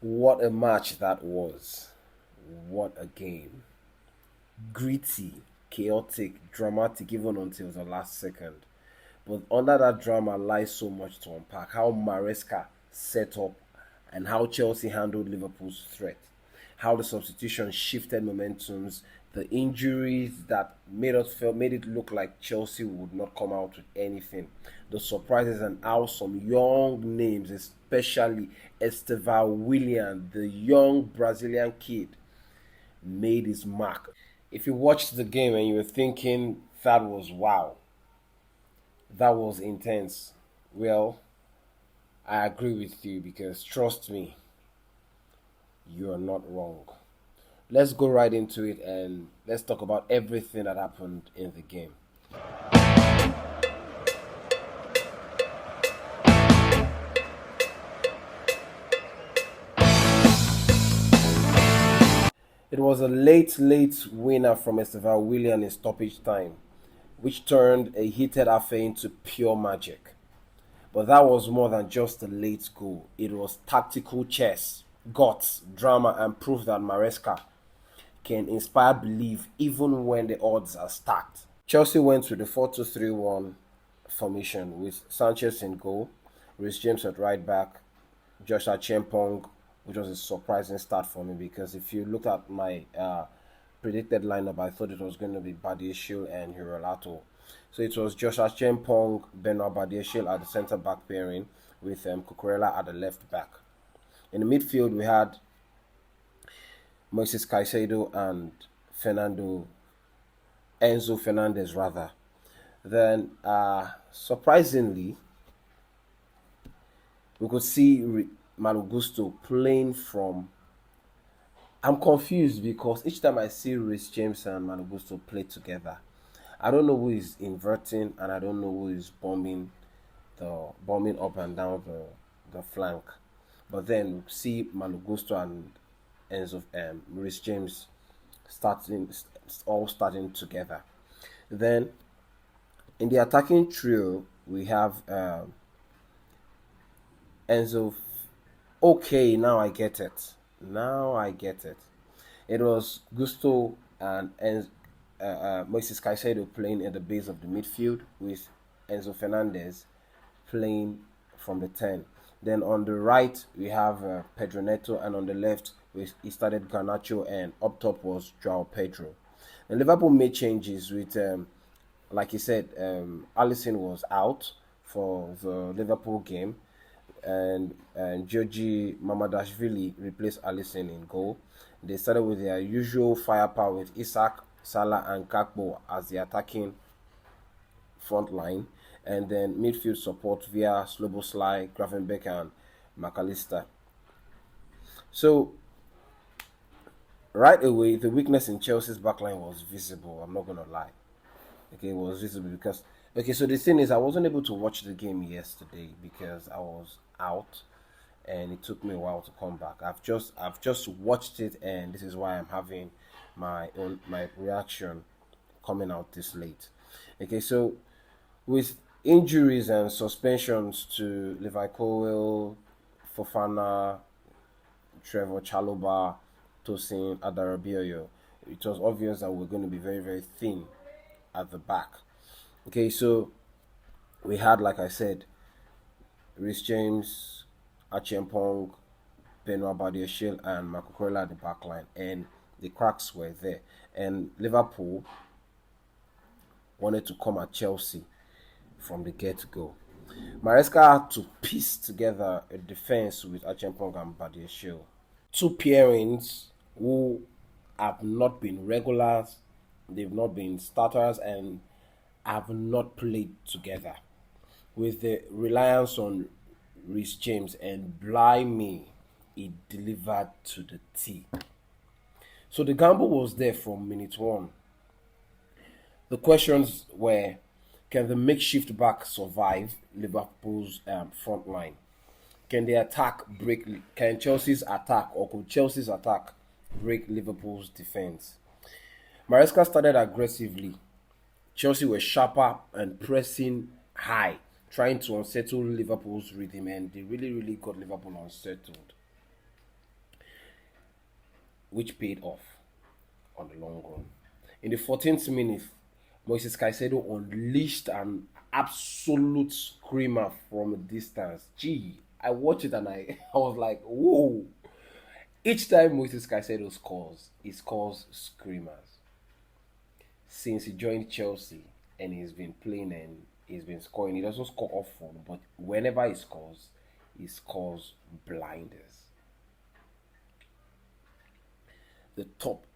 What a match that was. What a game. Gritty, chaotic, dramatic, even until the last second. But under that drama lies so much to unpack. How Maresca set up and how Chelsea handled Liverpool's threat. How the substitution shifted momentums, the injuries that made it look like Chelsea would not come out with anything. The surprises and how some young names, especially Estevão Willian, the young Brazilian kid, made his mark. If you watched the game and you were thinking that was wow, that was intense, well, I agree with you because trust me, you are not wrong. Let's go right into it and let's talk about everything that happened in the game. It was a late winner from Estevão Willian in stoppage time, which turned a heated affair into pure magic. But that was more than just a late goal. It was tactical chess, guts, drama, and proof that Maresca can inspire belief even when the odds are stacked. Chelsea went with the 4-2-3-1 formation with Sanchez in goal, Reece James at right back, Josh Acheampong, which was a surprising start for me because if you look at my predicted lineup, I thought it was going to be Badiashile and Hirolato. So it was Josh Acheampong, Benoit Badiashile at the centre back pairing with Cucurella at the left back. In the midfield, we had Moises Caicedo and Fernando Enzo Fernandez rather. Then, surprisingly, we could see Malagusto playing from. I'm confused because each time I see Reece James and Malagusto play together, I don't know who is inverting and I don't know who is bombing up and down the flank. But then see Malagusto and Enzo Reece James starting together. Then in the attacking trio we have Enzo. Okay, now I get it. Now I get it. It was Gusto and Moises Caicedo playing at the base of the midfield with Enzo Fernandez playing from the 10. Then on the right we have Pedro Neto, and on the left he started Garnacho, and up top was Joao Pedro. And Liverpool made changes with, like you said, Alisson was out for the Liverpool game, and Georgi Mamadashvili replaced Alisson in goal. They started with their usual firepower with Isak, Salah, and Gakpo as the attacking front line, and then midfield support via Sloboslai, Gravenberch, and McAllister. So right away, the weakness in Chelsea's backline was visible. I'm not gonna lie. Okay, it was visible because okay. So the thing is, I wasn't able to watch the game yesterday because I was out, and it took me a while to come back. I've just watched it, and this is why I'm having my reaction coming out this late. Okay, so with injuries and suspensions to Levi Colwill, Fofana, Trevor Chalobah, Tosin Adarabioyo, it was obvious that we're going to be very thin at the back. Okay, so we had, like I said, Reece James, Acheampong, Benoit Badiashile, and Marco Corella at the back line, and the cracks were there. And Liverpool wanted to come at Chelsea from the get-go. Maresca had to piece together a defense with Acheampong and Badiashile. Two pairings who have not been regulars, they've not been starters, and have not played together. With the reliance on Reece James, and blimey, he delivered to the T. So the gamble was there from minute one. The questions were, can the makeshift back survive Liverpool's front line? Can the attack break? Can Chelsea's attack, or could Chelsea's attack break Liverpool's defense? Maresca started aggressively. Chelsea were sharper and pressing high, trying to unsettle Liverpool's rhythm, and they really got Liverpool unsettled. which paid off on the long run. In the 14th minute, Moises Caicedo unleashed an absolute screamer from a distance. Gee, I watched it and I was like, whoa. Each time Moises Caicedo scores, he scores screamers. Since he joined Chelsea and he's been playing and he's been scoring, he doesn't score often, but whenever he scores blinders.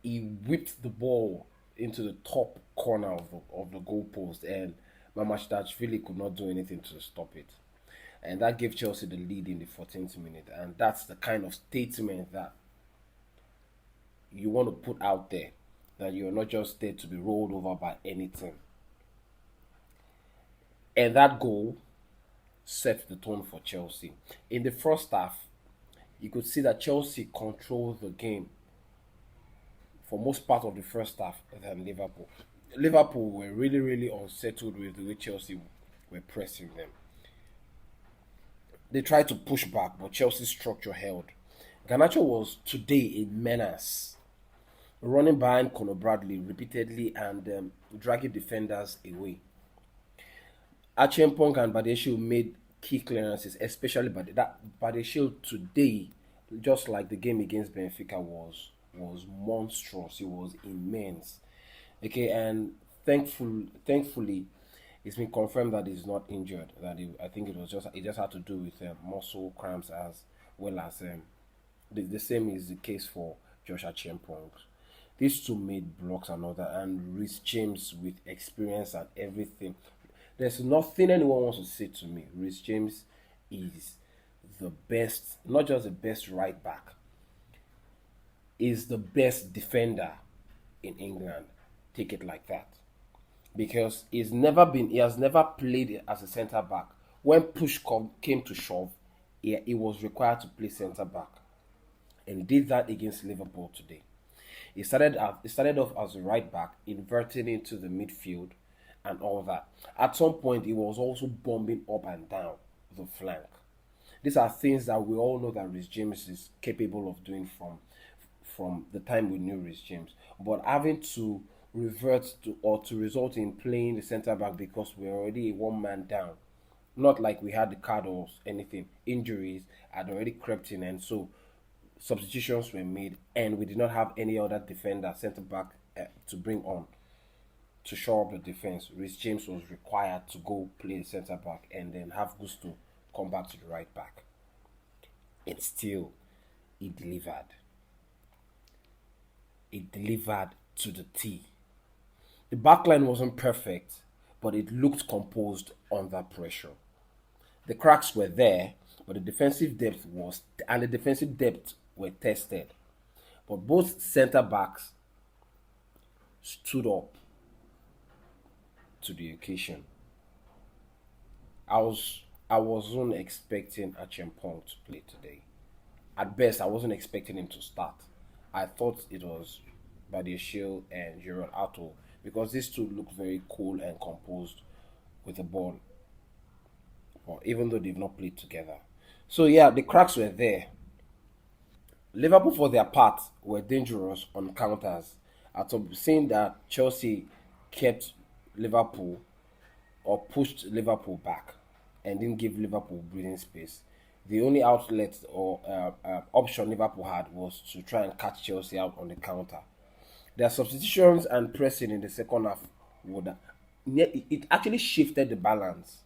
He whipped the ball into the top corner of the goalpost, and Mamashdashvili could not do anything to stop it. And that gave Chelsea the lead in the 14th minute. And that's the kind of statement that you want to put out there, that you're not just there to be rolled over by anything. And that goal set the tone for Chelsea. In the first half, you could see that Chelsea controlled the game for most part of the first half than Liverpool. Liverpool were really, really unsettled with the way Chelsea were pressing them. They tried to push back, but Chelsea's structure held. Garnacho was today a menace, running behind Conor Bradley repeatedly and dragging defenders away. Acheampong and Badeshu made key clearances, especially Badeshu today, just like the game against Benfica was monstrous. It was immense. Okay, and thankfully, it's been confirmed that he's not injured. I think it just had to do with muscle cramps as well as the same is the case for Josh Acheampong. These two made blocks and all that, and Reece James with experience and everything. There's nothing anyone wants to say to me. Reece James is the best, not just the best right back, is the best defender in England. Take it like that. Because he has never played as a centre back. When push came to shove, he was required to play centre back. And he did that against Liverpool today. He started off as a right back, inverting into the midfield and all that. At some point, he was also bombing up and down the flank. These are things that we all know that Reece James is capable of doing from the time we knew Reece James. But having to revert to or to result in playing the centre back because we're already one man down, not like we had the card or anything. Injuries had already crept in, and so substitutions were made, and we did not have any other defender centre back to bring on to shore up the defense. Reece James was required to go play the centre back and then have Gusto come back to the right back. And still, he delivered. It delivered to the T. The backline wasn't perfect, but it looked composed under pressure. The cracks were there, but the defensive depth were tested. But both centre backs stood up to the occasion. I wasn't expecting Acheampong to play today. At best, I wasn't expecting him to start. I thought it was Badeshu and Gerard Atto because these two look very cool and composed with the ball. Well, even though they've not played together. So yeah, the cracks were there. Liverpool, for their part, were dangerous on counters. After seeing that Chelsea kept Liverpool or pushed Liverpool back and didn't give Liverpool breathing space, the only outlet or option Liverpool had was to try and catch Chelsea out on the counter. Their substitutions and pressing in the second half it actually shifted the balance.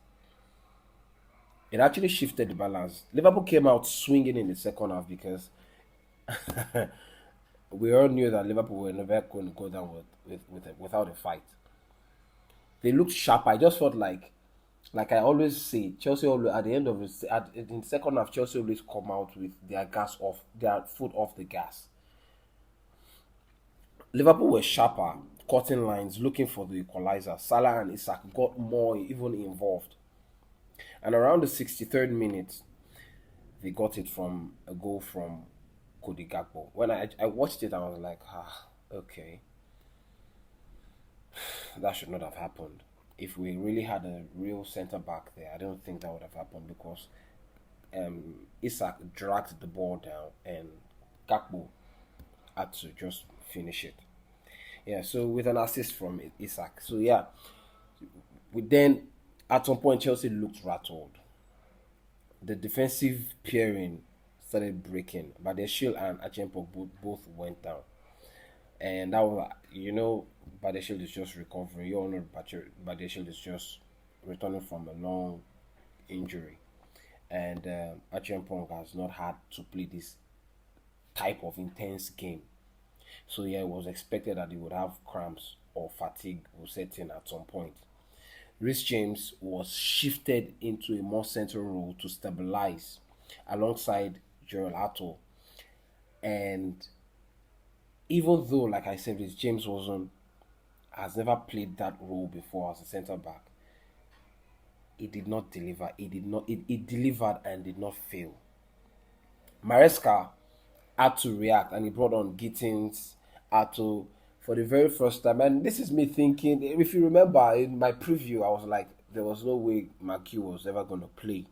Liverpool came out swinging in the second half because we all knew that Liverpool were never going to go down without a fight. They looked sharp. I just felt like I always say, Chelsea always, at the end of in the second half, Chelsea always come out with their foot off the gas. Liverpool were sharper, cutting lines, looking for the equalizer. Salah and Isak got more even involved. And around the 63rd minute, they got it from a goal from Cody Gakpo. When I watched it, I was like, okay. That should not have happened. If we really had a real centre back there, I don't think that would have happened because Isak dragged the ball down and Gakpo had to just finish it. Yeah, so with an assist from Isak. So yeah, we then at some point Chelsea looked rattled. The defensive pairing started breaking, but the Shield and Acheampong both went down. And that was, Badeshil is just recovering. You all know Badeshil is just returning from a long injury. And Acheampong has not had to play this type of intense game. So, yeah, it was expected that he would have cramps or fatigue will set in at some point. Rhys James was shifted into a more central role to stabilize alongside Gerald Atto. And even though, like I said, Rhys James has never played that role before as a centre back, he did not deliver. It delivered and did not fail. Maresca had to react and he brought on Gittins, Atto for the very first time. And this is me thinking, if you remember in my preview, I was like, there was no way McHugh was ever going to play.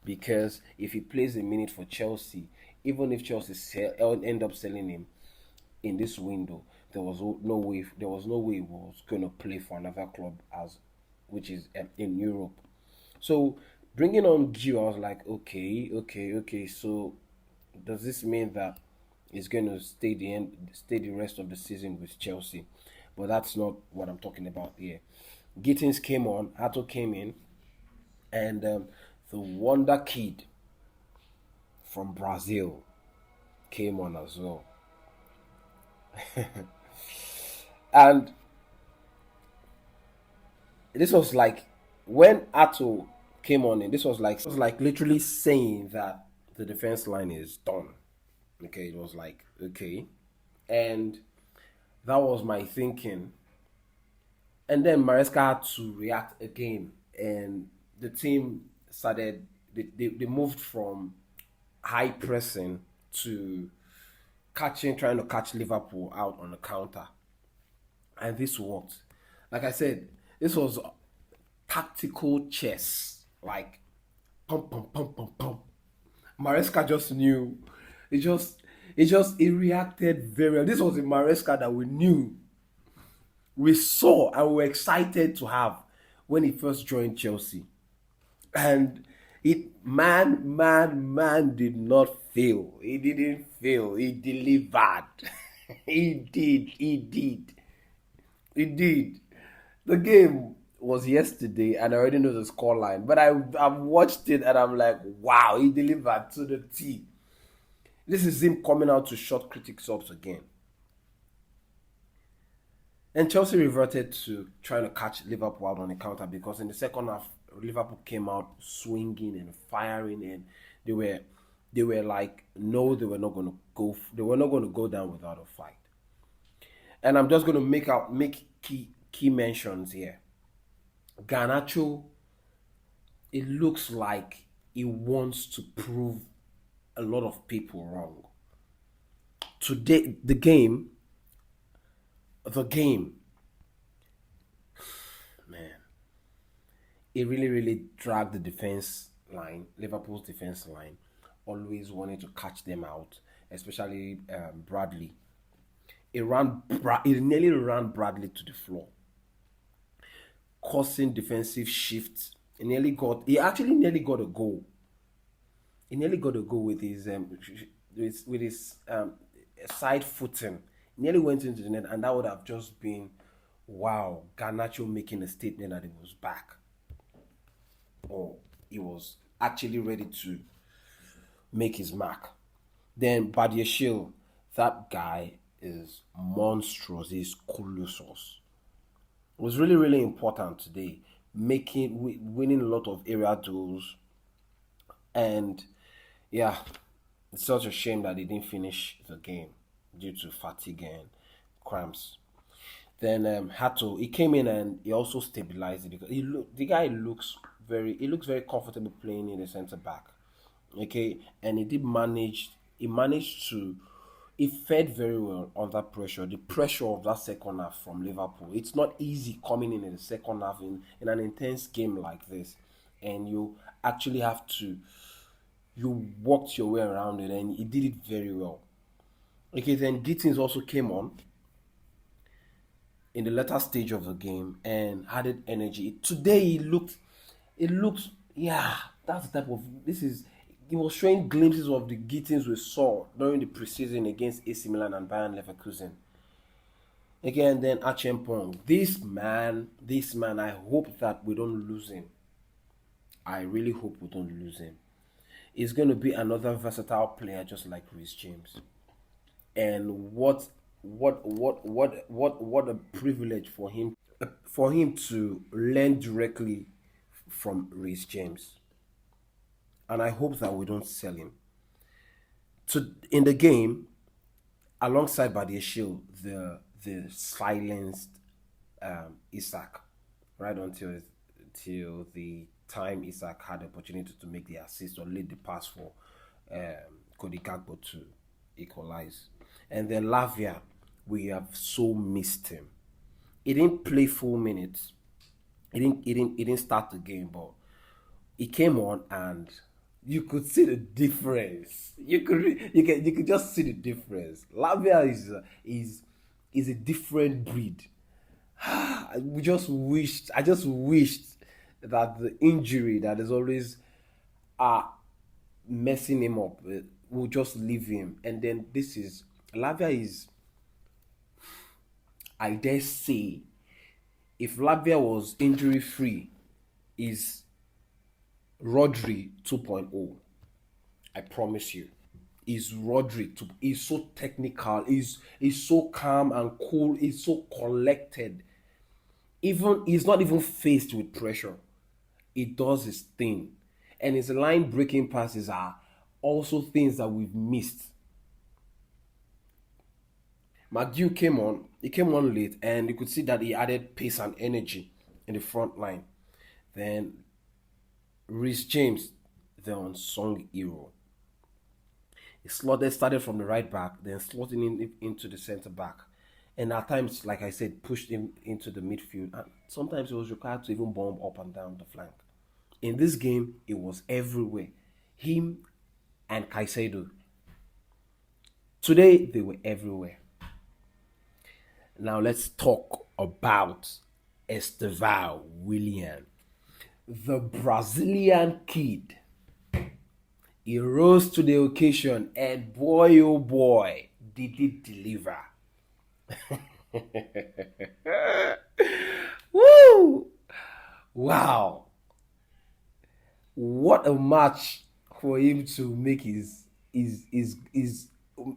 Because if he plays a minute for Chelsea, even if Chelsea end up selling him in this window, there was no way he was going to play for another club which is in Europe. So bringing on Gio, I was like, okay. So does this mean that he's going to stay the rest of the season with Chelsea? But that's not what I'm talking about here. Gittins came on, Hato came in, and the wonder kid from Brazil came on as well. And this was like when Atto came on in, this was like literally saying that the defense line is done. Okay, it was like okay. And that was my thinking. And then Maresca had to react again. And the team started they moved from high pressing to trying to catch Liverpool out on the counter. And this worked. Like I said, this was tactical chess. Like pump, pump, pump, pump, pump. Maresca just knew. It reacted very well. This was a Maresca that we knew, we saw, and we were excited to have when he first joined Chelsea. And man did not fail. He didn't fail. He delivered. He did. The game was yesterday, and I already know the scoreline. But I've watched it, and I'm like, wow, he delivered to the T. This is him coming out to shut critics up again. And Chelsea reverted to trying to catch Liverpool out on the counter because in the second half, Liverpool came out swinging and firing, and they were like, no, they were not going to go down without a fight. And I'm just going to make key mentions here. Garnacho, it looks like he wants to prove a lot of people wrong. Today, the game, man, it really dragged the defense line, Liverpool's defense line, always wanting to catch them out, especially Bradley. It nearly ran Bradley to the floor, causing defensive shifts. He actually nearly got a goal. He nearly got a goal with his side footing. He nearly went into the net, and that would have just been wow. Garnacho making a statement that he was back, or he was actually ready to make his mark. Then Badiashile, that guy is monstrous. He's colossal. It was really important today, winning a lot of area duels, and yeah, it's such a shame that he didn't finish the game due to fatigue and cramps. Then Hato, he came in and he also stabilized it because the guy looks very comfortable playing in the centre back. Okay, and he managed to he fed very well under pressure. The pressure of that second half from Liverpool. It's not easy coming in the second half in an intense game like this. And you actually have to, you worked your way around it and he did it very well. Okay, then Gittins also came on in the latter stage of the game and added energy. Today it looked, yeah, that's the type of, this is, he was showing glimpses of the Gittins we saw during the preseason against AC Milan and Bayern Leverkusen. Again, then Acheampong. This man, I hope that we don't lose him. I really hope we don't lose him. He's going to be another versatile player just like Reece James. And what a privilege for him to learn directly from Reece James. And I hope that we don't sell him. To in the game, alongside Badiashile, the silenced Isaac right until the time Isaac had the opportunity to make the assist or lead the pass for Cody Gakpo to equalize. And then Lavia, we have so missed him. He didn't play full minutes. He didn't start the game, but he came on and you could see the difference. You could just see the difference. Lavia is a different breed. I just wished that the injury that is always uh messing him up will just leave him. And then this is Lavia is, I dare say, if Lavia was injury free, is Rodri 2.0. I promise you. Is Rodri. He's so technical. He's so calm and cool. He's so collected. Even he's not even faced with pressure. He does his thing. And his line breaking passes are also things that we've missed. McGill came on. He came on late, and you could see that he added pace and energy in the front line. Then Reece James, the unsung hero. He started from the right back, then slotting into the centre back. And at times, like I said, pushed him into the midfield. And sometimes he was required to even bomb up and down the flank. In this game, it was everywhere. Him and Caicedo. Today, they were everywhere. Now let's talk about Estevão William, the Brazilian kid. He rose to the occasion, and boy oh boy, did he deliver. Woo! Wow. What a match for him to make his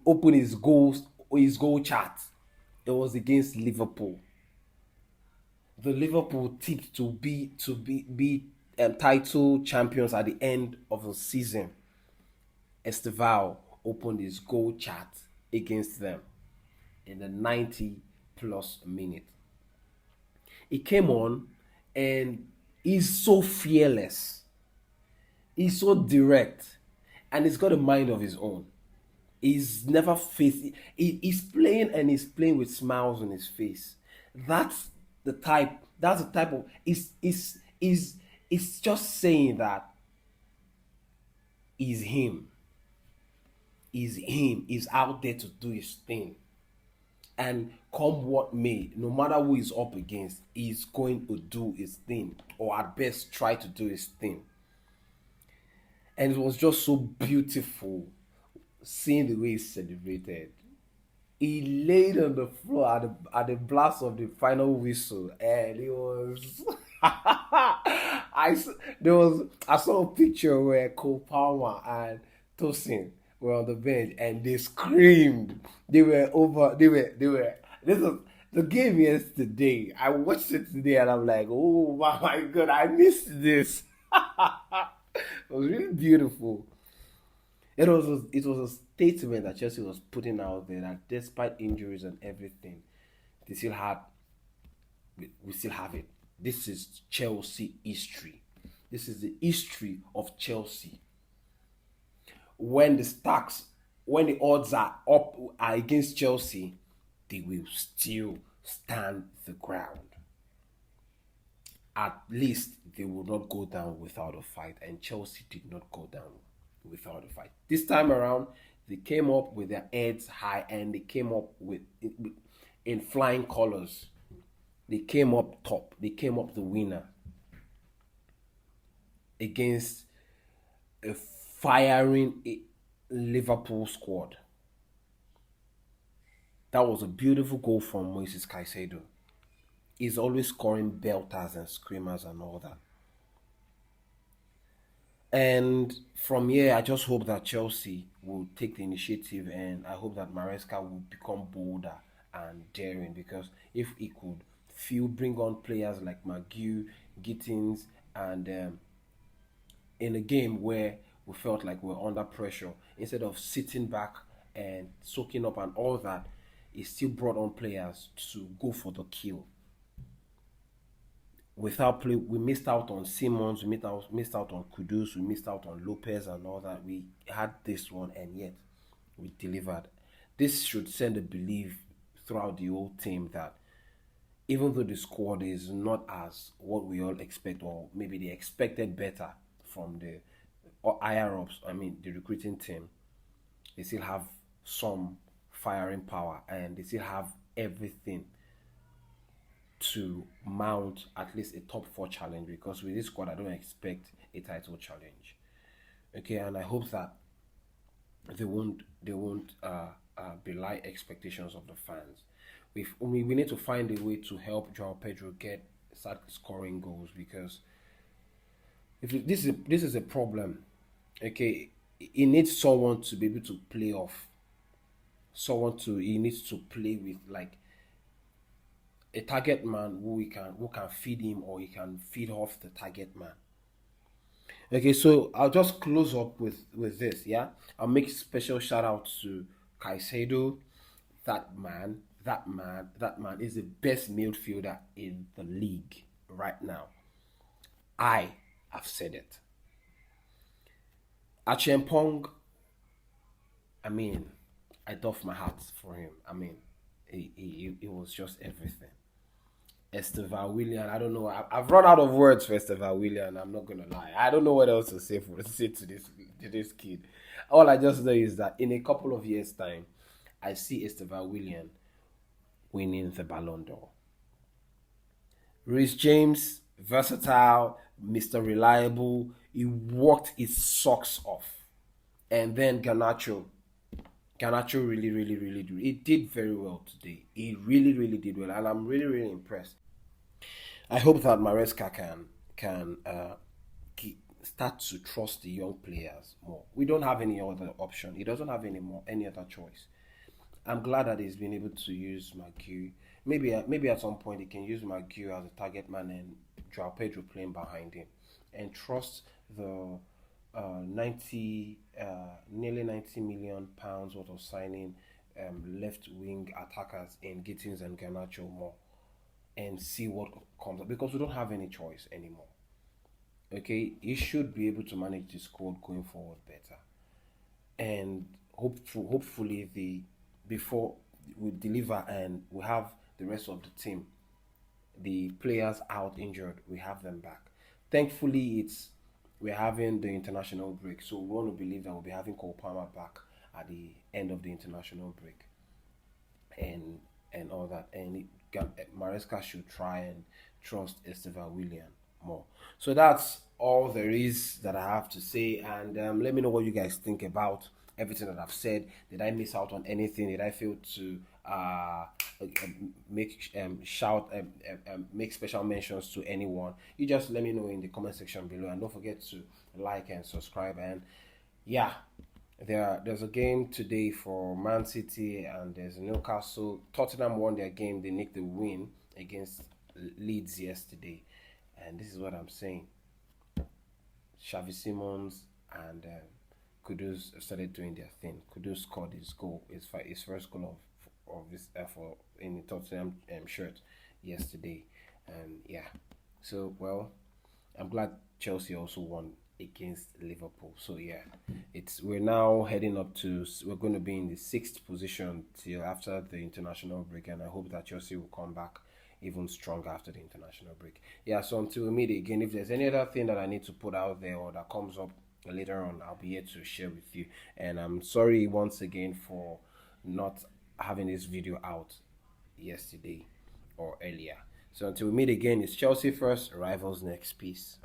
open his goal chart. It was against Liverpool. The Liverpool tipped to be title champions at the end of the season. Estevão opened his goal chart against them in the 90 plus minute. He came on and he's so fearless. He's so direct. And he's got a mind of his own. He's never faced. He's playing and he's playing with smiles on his face. That's the type. That's the type of. It's just saying that he's him. He's him. He's out there to do his thing. And come what may, no matter who he's up against, he's going to do his thing, or at best try to do his thing. And it was just so beautiful seeing the way he celebrated. He laid on the floor at the blast of the final whistle, and it was. I saw a picture where Cole Palmer and Tosin were on the bench, and they screamed. They were over. They were. This was the game yesterday. I watched it today, and I'm like, oh my god, I missed this. It was really beautiful. It was a statement that Chelsea was putting out there that despite injuries and everything, they still had we still have it. This is Chelsea history. This is the history of Chelsea. When when the odds are against Chelsea, they will still stand the ground. At least they will not go down without a fight, and Chelsea did not go down without a fight. This time around, They came up with their heads high and they came up with in flying colors. They came up top. They came up the winner against a firing Liverpool squad. That was a beautiful goal from Moises Caicedo. He's always scoring belters and screamers and all that. And from here, I just hope that Chelsea will take the initiative, and I hope that Maresca will become bolder and daring, because if he could bring on players like McGew, Gittins, and in a game where we felt like we were under pressure, instead of sitting back and soaking up and all that, he still brought on players to go for the kill. Without play, we missed out on Simmons, missed out on Kudus, we missed out on Lopez and all that. We had this one, and yet we delivered. This should send a belief throughout the whole team that even though the squad is not as what we all expect, or maybe they expected better from the higher ups, I mean the recruiting team, they still have some firing power and they still have everything to mount at least a top four challenge, because with this squad I don't expect a title challenge. Okay, and I hope that they won't belie expectations of the fans. We need to find a way to help Joao Pedro start scoring goals, because if this is a problem. Okay, he needs someone to be able to play off. He needs to play with, like, a target man who can feed him, or he can feed off the target man. Okay, so I'll just close up with this. Yeah, I'll make special shout out to Caicedo. That man is the best midfielder in the league right now. I have said it. Acheampong, I mean, I doff my hat for him. I mean, he was just everything. Estevão William, I don't know. I've run out of words for Estevão William. I'm not gonna lie. I don't know what else to say to this kid. All I just know is that in a couple of years' time, I see Estevão William winning the Ballon d'Or. Reece James, versatile, Mr. Reliable. He worked his socks off. And then Garnacho. Garnacho really did very well today. He really did well, and I'm really impressed. I hope that Maresca can start to trust the young players more. We don't have any other option. He doesn't have any other choice. I'm glad that he's been able to use McGew. Maybe at some point he can use McGew as a target man and Joao Pedro playing behind him, and trust the 90 nearly 90 million pounds worth of signing left wing attackers in Gittins and Garnacho more, and see what comes up, because we don't have any choice anymore. Okay, he should be able to manage the squad going forward better, and hopefully before we deliver and we have the rest of the team, the players out injured, we have them back. Thankfully, we're having the international break, so we want to believe that we'll be having Cole Palmer back at the end of the international break, and all that. And Maresca should try and trust Estevão William more. So that's all there is that I have to say, and let me know what you guys think about everything that I've said. Did I miss out on anything? Did I fail to make special mentions to anyone? You just let me know in the comment section below, and don't forget to like and subscribe. And yeah, there's a game today for Man City, and there's Newcastle. Tottenham won their game. They nicked the win against Leeds yesterday, and this is what I'm saying. Xavi Simons and Kudus started doing their thing. Kudus scored his first goal of his effort in the Tottenham shirt yesterday, and yeah. So well, I'm glad Chelsea also won against Liverpool. So yeah, we're now heading up to, we're going to be in the 6th position till after the international break, and I hope that Chelsea will come back even stronger after the international break. Yeah, so until we meet again, if there's any other thing that I need to put out there or that comes up, later on. I'll be here to share with you. And I'm sorry once again for not having this video out yesterday or earlier. So until we meet again, it's Chelsea first, rivals next. Peace.